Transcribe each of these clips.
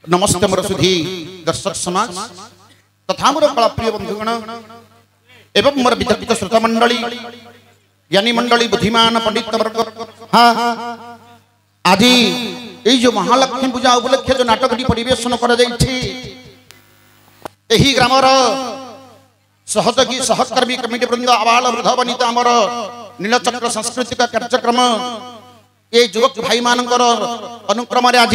नमस्ते मोर सुधी दर्शक समाज तथा मोर कला प्रिय बंधुगण एवं मोर वितर्कित श्रोता मंडली ज्ञानी मंडली बुद्धिमान पंडित वर्ग। हाँ आज ये जो महालक्ष्मी पूजा उपलक्षे जो नाटक परिवेशन कर ग्रामर सहयोगी सहकर्मी कमिटी वृंद आबाल वृद्ध वनिता आमर नीलचक्र सांस्कृतिक कार्यक्रम ये युवक भाई मान अनुक्रम आज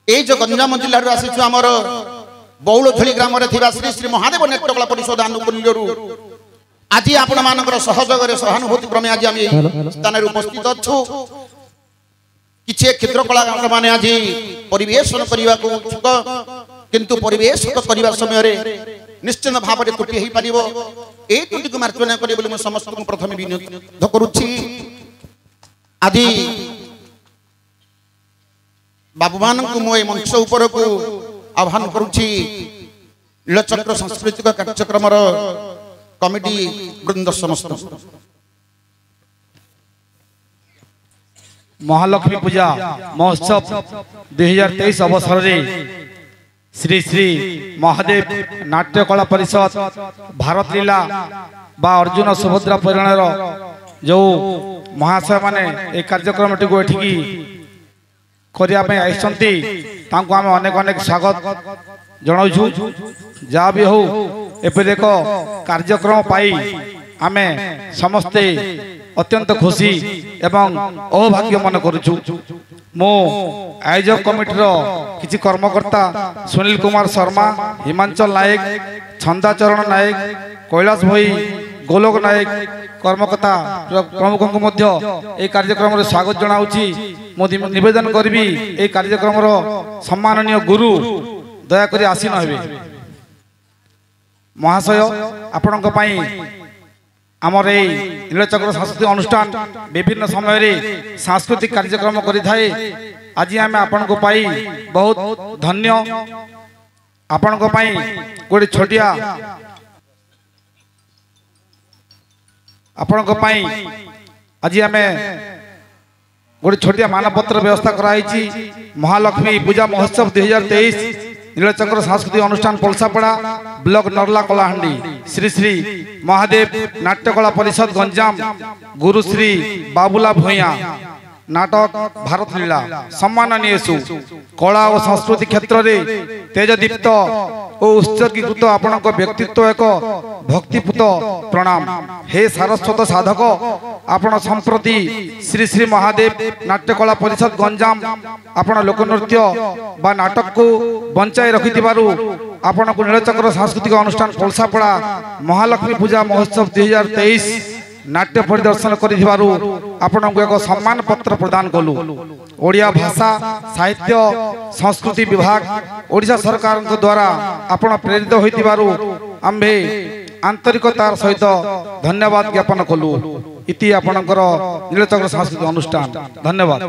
ये जो गंजाम जिले आसी आमर बौलथली ग्राम श्री श्री महादेव नाट्यकला परिषद आनुकूल्य आज आपण मान सहयोग सहानुभूति क्रमे आज आम स्थान उपस्थित अच्छु किसी क्षेत्र कलाकार मैंने आज परिवेशन करने को इच्छुक किंतु परिवेश करने समय निश्चित भाव में त्रुटि हो पार ये त्रुटि को मार्जना करें समस्त को प्रथम विनोद करुच्ची। आज बाबू मान मंच उपर को आह्वान करुच्ची नीलचक्र सांस्कृतिक कार्यक्रम कमिटी वृंद समस्त महालक्ष्मी पूजा महोत्सव 2023 अवसर में श्री श्री महादेव नाट्यकला परिषद भारत लीला बा अर्जुन सुभद्रा परिणर जो महाशय माने एक कार्यक्रम को एठिकी करने आम अनेक अनेक स्वागत जनाऊँ जहाँ भी हो एपरि एक कार्यक्रम पाई आमे समस्ते अत्यंत खुशी एवं अभाग्य मन करुचु। मो आयोजक कमिटीर किसी कर्मकर्ता सुनील कुमार शर्मा, हिमांचल नायक, छंदाचरण नायक, कैलाश भाई, गोलोक नायक कर्मकर्ता प्रमुखों को मध्य ए कार्यक्रम रे स्वागत जनाउछि। मो निवेदन करबी ए कार्यक्रम रो सम्माननीय गुरु दया करी आसीन हेबे। महाशय आपणक पई आमर ये नीलचक्र सांस्कृतिक अनुष्ठान विभिन्न समय रे सांस्कृतिक कार्यक्रम करि थाए। आज आम आपण को पाई बहुत धन्य। आपण को पाई गोटे छोटिया आपण को पाई आज आम गोटे छोटिया मानपत्र व्यवस्था कराई। महालक्ष्मी पूजा महोत्सव 2023 नीलचक्र सांस्कृतिक अनुष्ठान पलसापड़ा ब्लॉक नरला कलाहांडी श्री श्री महादेव नाट्यकला परिषद गंजाम गुरु श्री बाबूला भूया नाटक भारत लीला सम्माननीयसु कला और संस्कृति क्षेत्र में तेजदीप्त और उत्सर्गीकृत आपण व्यक्तित्व एक भक्तिपूत प्रणाम। हे सारस्वत साधक आपण संप्रति श्री श्री महादेव नाट्यकला परिषद गंजाम आपण लोकनृत्य बा नाटक को बंचाई रखि आपण को नीलचक्र सांस्कृतिक अनुष्ठान पलसापड़ा महालक्ष्मी पूजा महोत्सव 2023 नाट्य परिदर्शन करिथिबारु आपण को एक सम्मान पत्र प्रदान कलु। ओडिया भाषा साहित्य संस्कृति विभाग ओडिशा सरकार द्वारा आपण प्रेरित होइथिबारु आम्भे आंतरिकतार सहित धन्यवाद ज्ञापन कलु। इति आपणकर नीलचक्र सांस्कृतिक अनुष्ठान धन्यवाद।